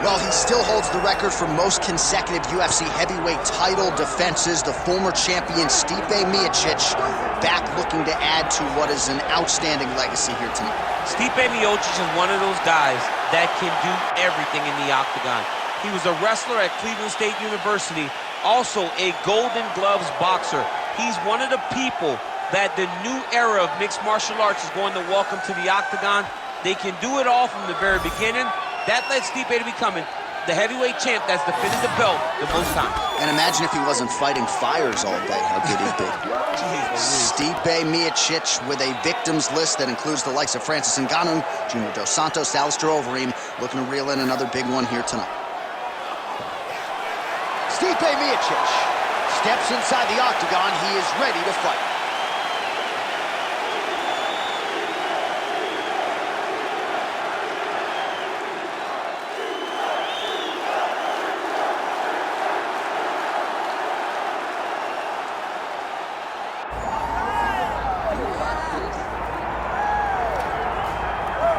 Well, he still holds the record for most consecutive UFC heavyweight title defenses. The former champion Stipe Miocic back looking to add to what is an outstanding legacy here tonight. Stipe Miocic is one of those guys that can do everything in the octagon. He was a wrestler at Cleveland State University, also a Golden Gloves boxer. He's one of the people that the new era of mixed martial arts is going to welcome to the octagon. They can do it all from the very beginning. That led Stipe to becoming the heavyweight champ that's defended the belt the most times. And imagine if he wasn't fighting fires all day, how good he'd be. Stipe Miocic with a victims list that includes the likes of Francis Ngannou, Junior Dos Santos, Alistair Overeem, looking to reel in another big one here tonight. Stipe Miocic steps inside the octagon. He is ready to fight.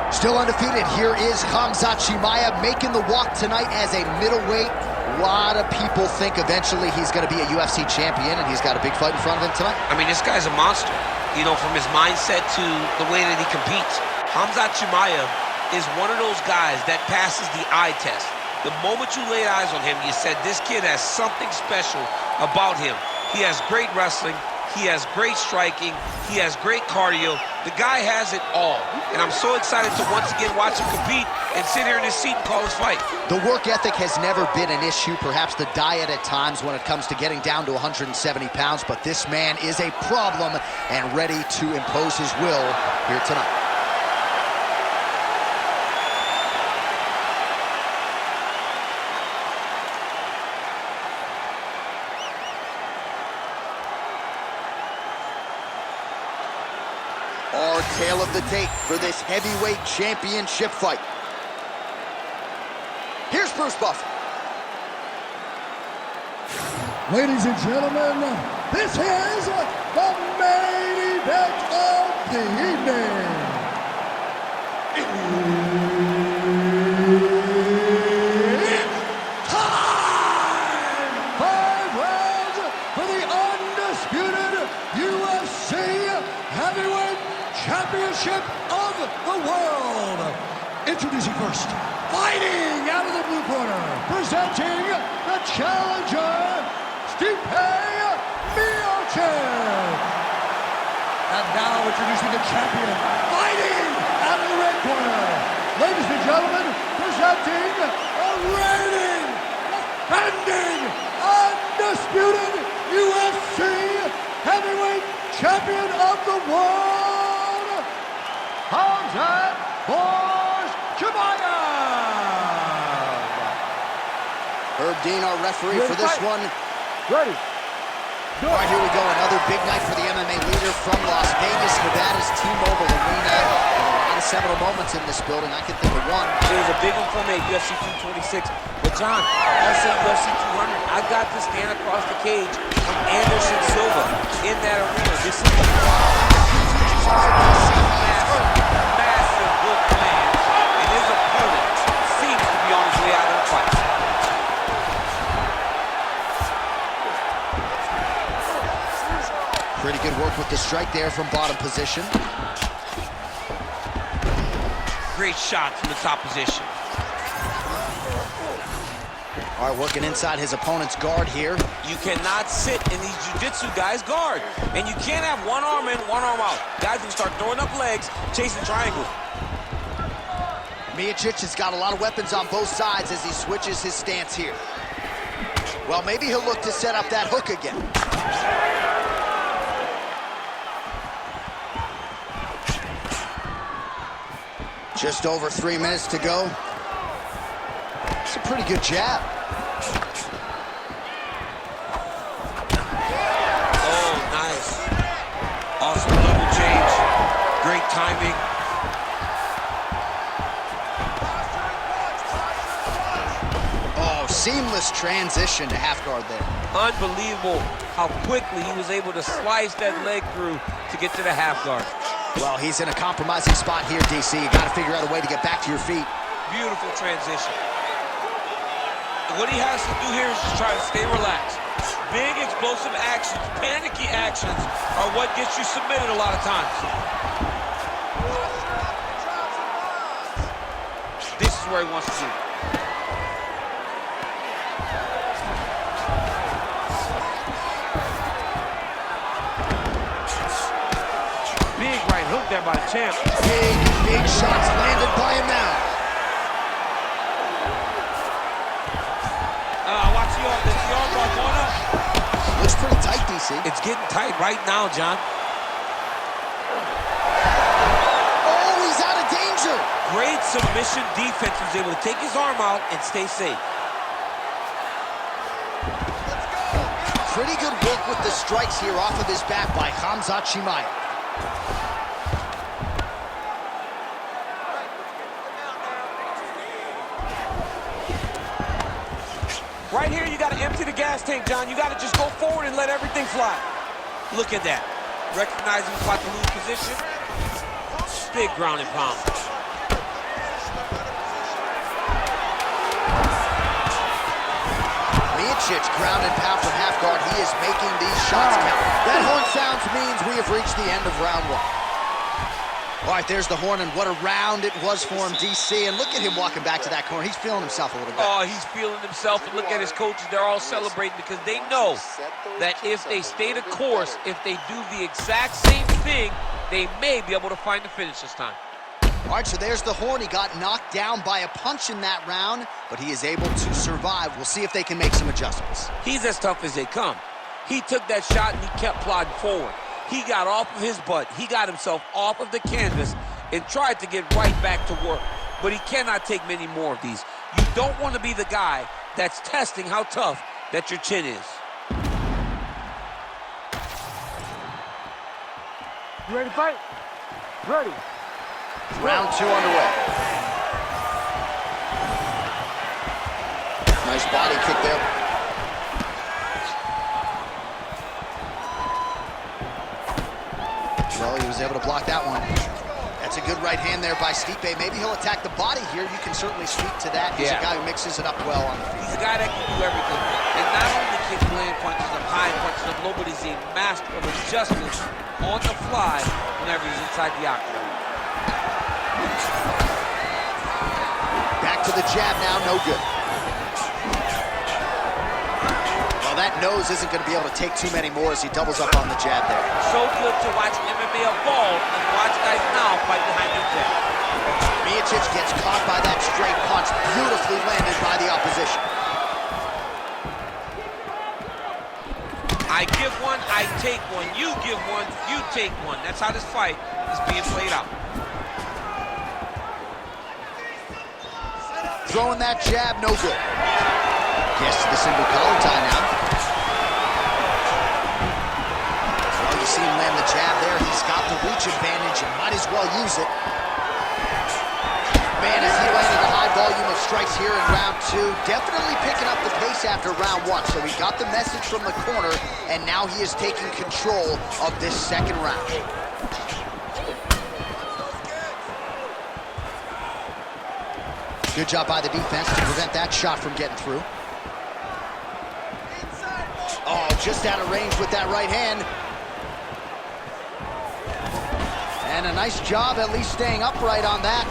Still undefeated, here is Khamzat Chimaev making the walk tonight as a middleweight. A lot of people think eventually he's going to be a UFC champion, and he's got a big fight in front of him tonight. I mean, this guy's a monster, you know, from his mindset to the way that he competes. Khamzat Chimaev is one of those guys that passes the eye test. The moment you laid eyes on him, you said, this kid has something special about him. He has great wrestling. He has great striking. He has great cardio. The guy has it all. And I'm so excited to once again watch him compete and sit here in his seat and call his fight. The work ethic has never been an issue, perhaps the diet at times when it comes to getting down to 170 pounds, but this man is a problem and ready to impose his will here tonight. Our tale of the tape for this heavyweight championship fight. Here's Bruce Buffer. Ladies and gentlemen, this is the main event of the evening. It's time! 5 rounds for the undisputed UFC heavyweight championship of the world. Introducing first, fighting out of the blue corner, presenting the challenger, Stipe Miocic. And now introducing the champion, fighting out of the red corner, ladies and gentlemen, presenting the reigning, defending, undisputed UFC heavyweight champion of the world, Khamzat Chimaev. Herb Dean, our referee for this one. Ready. All right, here we go. Another big night for the MMA leader from Las Vegas, Nevada's T-Mobile Arena. A lot of seminal moments in this building. I can think of one. It was a big one for me, UFC 226. But John, also UFC 200, I got to stand across the cage from Anderson Silva in that arena. This is massive good man, and his opponent seems to be on his way out of the fight. Pretty good work with the strike there from bottom position. Great shot from the top position. All right, working inside his opponent's guard here. You cannot sit in these jiu-jitsu guys' guard. And you can't have one arm in, one arm out. Guys will start throwing up legs, chasing triangles. Miocic has got a lot of weapons on both sides as he switches his stance here. Well, maybe he'll look to set up that hook again. Just over 3 minutes to go. It's a pretty good jab. Oh, nice. Awesome level change. Great timing. Oh, seamless transition to half guard there. Unbelievable how quickly he was able to slice that leg through to get to the half guard. Well, he's in a compromising spot here, DC. You got to figure out a way to get back to your feet. Beautiful transition. What he has to do here is just try to stay relaxed. Big, explosive actions, panicky actions are what gets you submitted a lot of times. This is where he wants to be. Big right hook there by the champ. Big shots landed by him now. Watch the arm bar going up. Looks pretty tight, DC. It's getting tight right now, John. Oh, he's out of danger. Great submission defense. He was able to take his arm out and stay safe. Pretty good work with the strikes here off of his back by Khamzat Chimaev. Right here, you got to empty the gas tank, John. You got to just go forward and let everything fly. Look at that. Recognizing he's about to lose position. Big ground and pound. Miocic ground and pound from half guard. He is making these shots count. That horn sounds means we have reached the end of round one. All right, there's the horn, and what a round it was for him, DC. And look at him walking back to that corner. He's feeling himself a little bit. Oh, he's feeling himself. And look at his coaches. They're all celebrating because they know that if they stay the course, if they do the exact same thing, they may be able to find the finish this time. All right, so there's the horn. He got knocked down by a punch in that round, but he is able to survive. We'll see if they can make some adjustments. He's as tough as they come. He took that shot and he kept plodding forward. He got off of his butt. He got himself off of the canvas and tried to get right back to work. But he cannot take many more of these. You don't want to be the guy that's testing how tough that your chin is. You ready to fight? Ready. Round two underway. Nice body kick there. Well, he was able to block that one. That's a good right hand there by Stipe. Maybe he'll attack the body here. You can certainly speak to that. He's a guy who mixes it up well on the feet. He's a guy that can do everything. And not only can he land punches up high, punches up low, but he's a master of adjustments on the fly whenever he's inside the octagon. Back to the jab now, no good. Well, that nose isn't going to be able to take too many more as he doubles up on the jab there. So good to watch MMA evolve and watch guys now fight behind the jab. Miocic gets caught by that straight punch, beautifully landed by the opposition. I give one, I take one. You give one, you take one. That's how this fight is being played out. Throwing that jab, no good. Gets to the single collar tie now. Well, you see him land the jab there. He's got the reach advantage and might as well use it. Man, as he landed a high volume of strikes here in round two, definitely picking up the pace after round one. So he got the message from the corner, and now he is taking control of this second round. Good job by the defense to prevent that shot from getting through. Oh, just out of range with that right hand. And a nice job at least staying upright on that.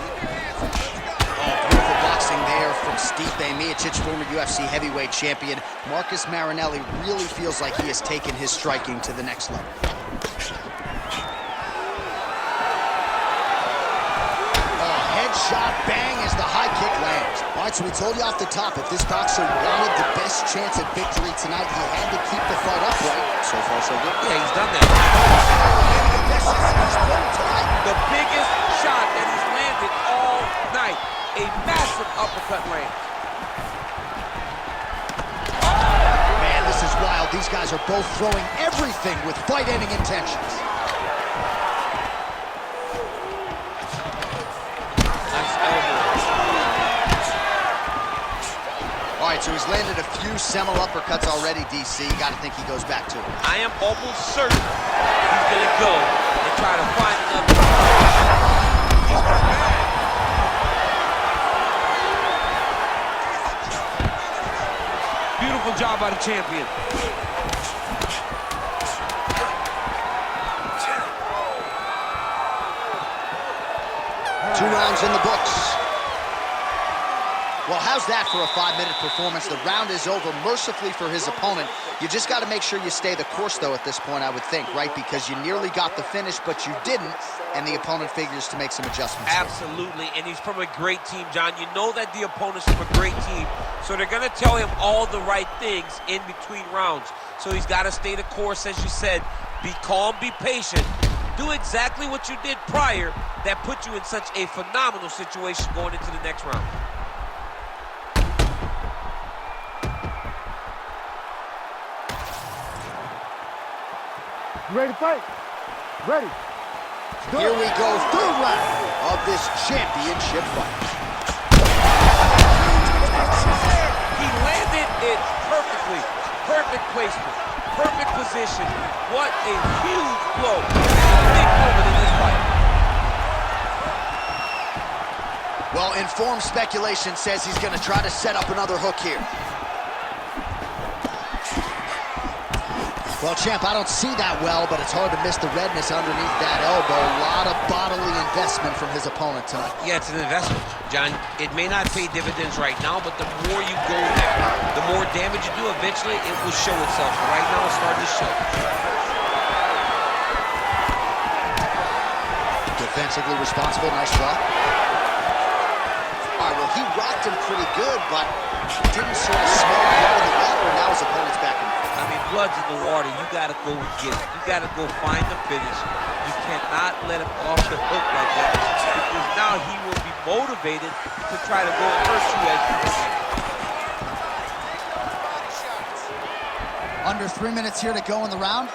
Oh, beautiful boxing there from Stipe Miocic, former UFC heavyweight champion. Marcus Marinelli really feels like he has taken his striking to the next level. Shot, bang, as the high kick lands. All right, so we told you off the top, if this boxer wanted the best chance at victory tonight, he had to keep the fight upright. So far, so good. Yeah, he's done that. The biggest shot that he's landed all night. A massive uppercut lands. Man, this is wild. These guys are both throwing everything with fight-ending intentions. All right, so he's landed a few seminal uppercuts already, DC. You got to think he goes back to it. I am almost certain he's going to go and try to find another. Beautiful job by the champion. 2 rounds in the books. Well, how's that for a 5-minute performance? The round is over mercifully for his opponent. You just got to make sure you stay the course, though, at this point, I would think, right? Because you nearly got the finish, but you didn't, and the opponent figures to make some adjustments. Absolutely, and he's from a great team, John. You know that the opponent's from a great team, so they're going to tell him all the right things in between rounds. So he's got to stay the course, as you said. Be calm, be patient. Do exactly what you did prior that put you in such a phenomenal situation going into the next round. You ready to fight? Ready. Here we go, 3rd round of this championship fight. He landed it perfectly. Perfect placement, perfect position. What a huge blow. Big moment in this fight. Well, informed speculation says he's going to try to set up another hook here. Well, champ, I don't see that well, but it's hard to miss the redness underneath that elbow. A lot of bodily investment from his opponent tonight. Yeah, it's an investment, John. It may not pay dividends right now, but the more you go there, the more damage you do, eventually it will show itself. Right now, it's starting to show. Defensively responsible, nice shot. All right, well, he rocked him pretty good, but didn't sort of smell blood in the water, and now his opponent's back in. I mean, blood's in the water. You got to go and get it. You got to go find the finish. You cannot let him off the hook like that, because now he will be motivated to try to go and hurt you as you proceed. Under 3 minutes here to go in the round.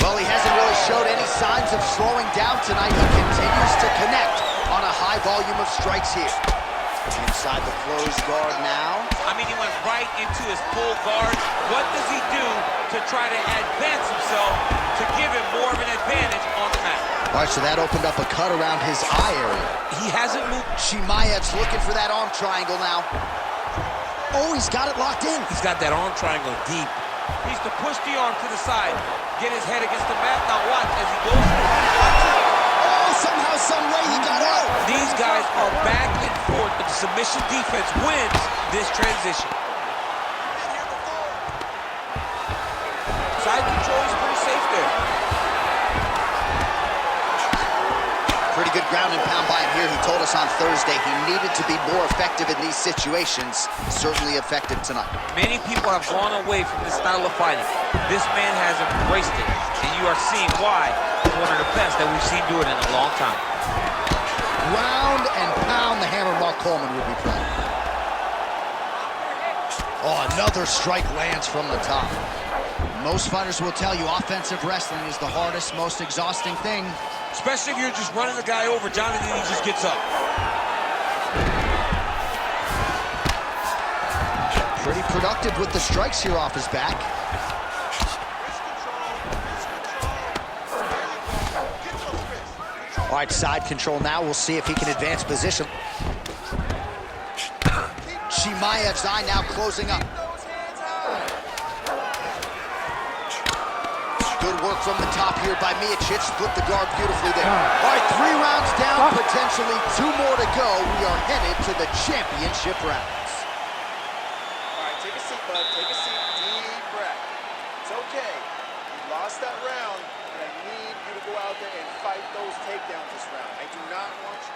Well, he hasn't really showed any signs of slowing down tonight. He continues to connect on a high volume of strikes here. Inside the closed guard now. I mean, he went right into his full guard. What does he do to try to advance himself to give him more of an advantage on the mat? All right, so that opened up a cut around his eye area. He hasn't moved. Chimaev's looking for that arm triangle now. Oh, he's got it locked in. He's got that arm triangle deep. He needs to push the arm to the side, get his head against the mat. Now watch as he goes. Oh, somehow, some way he got out. These guys are back and forth, but the submission defense wins this transition. Side control is pretty safe there. Pretty good ground and pound by him here. He told us on Thursday he needed to be more effective in these situations. Certainly effective tonight. Many people have gone away from this style of fighting. This man has embraced it, and you are seeing why he's one of the best that we've seen do it in a long time. Ground and pound, the hammer Mark Coleman would be proud. Oh, another strike lands from the top. Most fighters will tell you offensive wrestling is the hardest, most exhausting thing. Especially if you're just running the guy over, John, and then he just gets up. Pretty productive with the strikes here off his back. All right, side control now. We'll see if he can advance position. Chimaev's eye now closing up. Good work from the top here by Miocic. Split the guard beautifully there. All right, 3 rounds down, potentially 2 more to go. We are headed to the championship rounds. All right, take a seat, bud. Take a seat. Deep breath. It's okay. You lost that round, and I need you to go out there and fight those takedowns this round. I do not want you.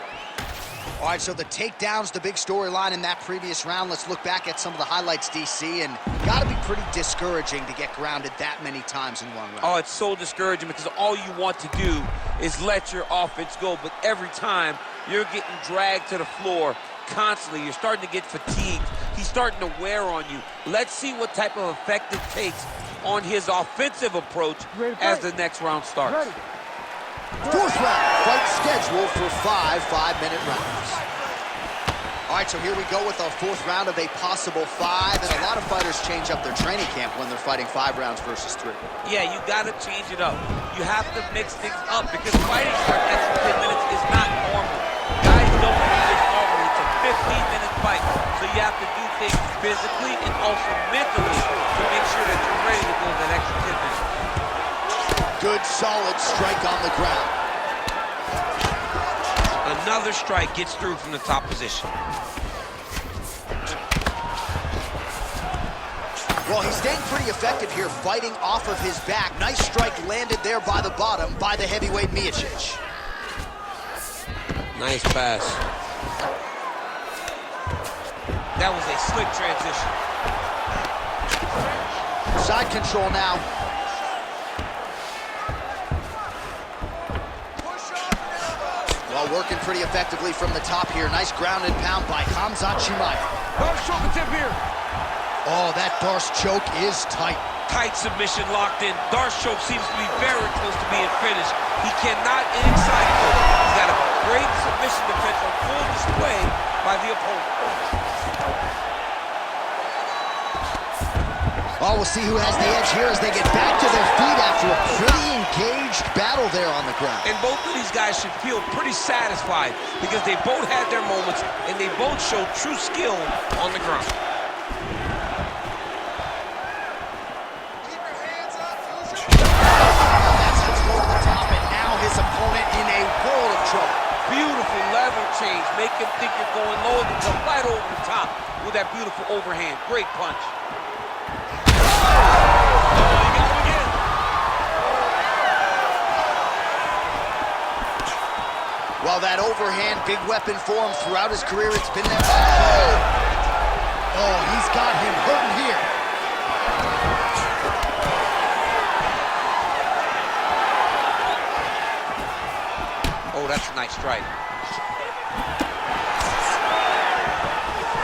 All right, so the takedowns, the big storyline in that previous round. Let's look back at some of the highlights, DC, and got to be pretty discouraging to get grounded that many times in one round. Oh, it's so discouraging because all you want to do is let your offense go, but every time you're getting dragged to the floor constantly. You're starting to get fatigued. He's starting to wear on you. Let's see what type of effect it takes on his offensive approach as the next round starts. Ready. 4th round, fight scheduled for 5 5-minute rounds. All right, so here we go with our 4th round of a possible 5, and a lot of fighters change up their training camp when they're fighting 5 rounds versus 3. Yeah, you got to change it up. You have to mix things up because fighting for an extra 10 minutes is not normal. Guys don't do this normally. It's a 15-minute fight, so you have to do everything physically and also mentally to make sure that you're ready to go that extra 10 minutes. Good, solid strike on the ground. Another strike gets through from the top position. Well, he's staying pretty effective here, fighting off of his back. Nice strike landed there by the bottom by the heavyweight Miocic. Nice pass. That was a slick transition. Side control now. Well, working pretty effectively from the top here. Nice ground and pound by Khamzat Chimaev. Darce choke attempt here. Oh, that Darce choke is tight. Tight submission locked in. Darce choke seems to be very close to being finished. He cannot inside it. He's got a great submission defense on full display by the opponent. Well, we'll see who has the edge here as they get back to their feet after a pretty engaged battle there on the ground. And both of these guys should feel pretty satisfied because they both had their moments and they both showed true skill on the ground. That's what's going to the top, and now his opponent in a world of trouble. Beautiful level change. Make him think you're going low and come right over the top with that beautiful overhand. Great punch. Well, that overhand big weapon for him throughout his career, it's been there. Oh, he's got him hurting here. Oh, that's a nice strike.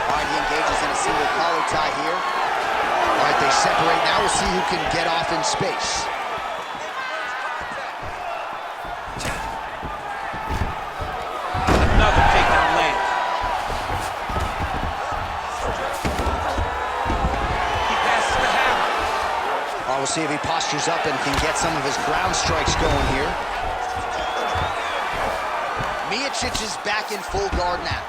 All right, he engages in a single collar tie here. All right, they separate now. We'll see who can get off in space. Another takedown lands. He passes the hammer. All right, we'll see if he postures up and can get some of his ground strikes going here. Miocic is back in full guard now.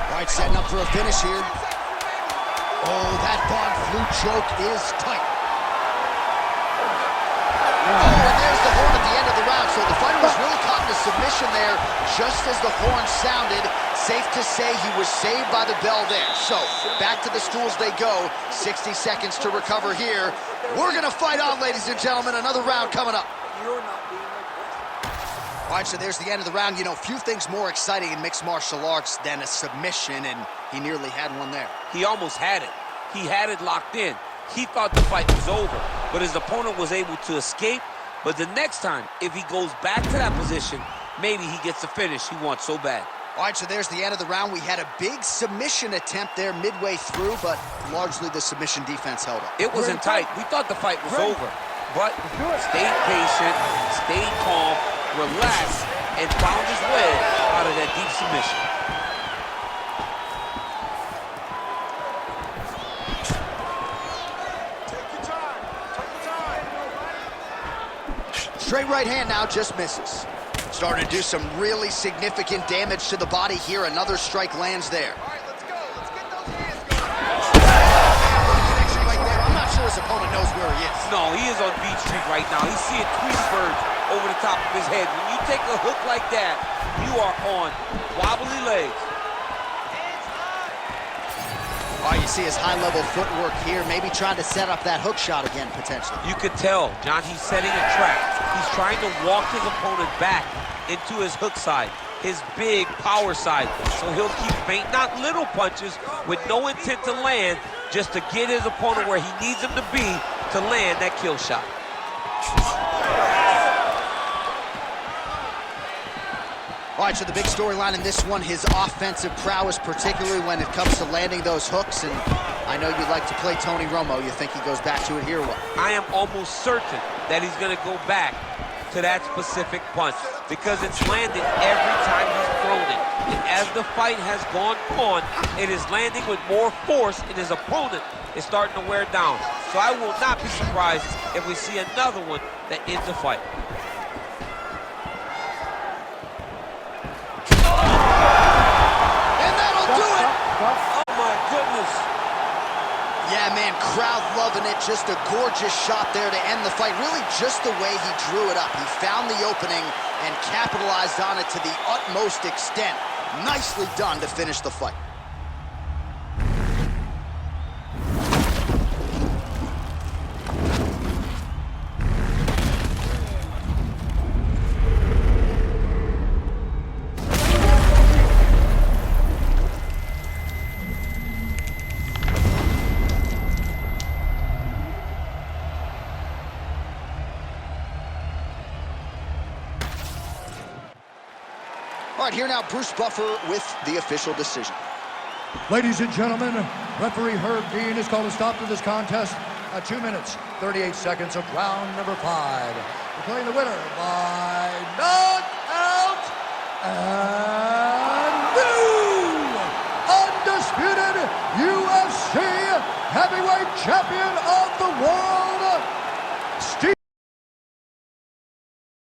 All right, setting up for a finish here. Oh, that Von Flue choke is tight. Oh, and there's the horn at the end of the round. So the fighter was really caught in a submission there just as the horn sounded. Safe to say he was saved by the bell there. So back to the stools they go. 60 seconds to recover here. We're going to fight on, ladies and gentlemen. Another round coming up. All right, so there's the end of the round. You know, few things more exciting in mixed martial arts than a submission, and he nearly had one there. He almost had it. He had it locked in. He thought the fight was over, but his opponent was able to escape. But the next time, if he goes back to that position, maybe he gets the finish he wants so bad. All right, so there's the end of the round. We had a big submission attempt there midway through, but largely the submission defense held up. It wasn't tight. We thought the fight was over, but stayed patient, stayed calm, relaxed, and found his way out of that deep submission. Straight right hand now, just misses. Starting to do some really significant damage to the body here. Another strike lands there. All right, let's go. Let's get those hands going. Connection right there. I'm not sure his opponent knows where he is. No, he is on Beach Street right now. He's seeing Tweety birds over the top of his head. When you take a hook like that, you are on wobbly legs. Oh, you see his high-level footwork here, maybe trying to set up that hook shot again, potentially. You could tell, John, he's setting a trap. He's trying to walk his opponent back into his hook side, his big power side. So he'll keep feinting, not little punches, with no intent to land, just to get his opponent where he needs him to be to land that kill shot. All right, so the big storyline in this one, his offensive prowess, particularly when it comes to landing those hooks. And I know you like to play Tony Romo. You think he goes back to it here or what? I am almost certain that he's going to go back to that specific punch because it's landed every time he's thrown it. And as the fight has gone on, it is landing with more force, and his opponent is starting to wear down. So I will not be surprised if we see another one that ends the fight. And Yeah, man, crowd loving it. Just a gorgeous shot there to end the fight. Really just the way he drew it up. He found the opening and capitalized on it to the utmost extent. Nicely done to finish the fight. All right, here now, Bruce Buffer with the official decision. Ladies and gentlemen, referee Herb Dean has called a stop to this contest at 2 minutes, 38 seconds of round number 5. Declaring the winner by knockout and new undisputed UFC heavyweight champion of the world,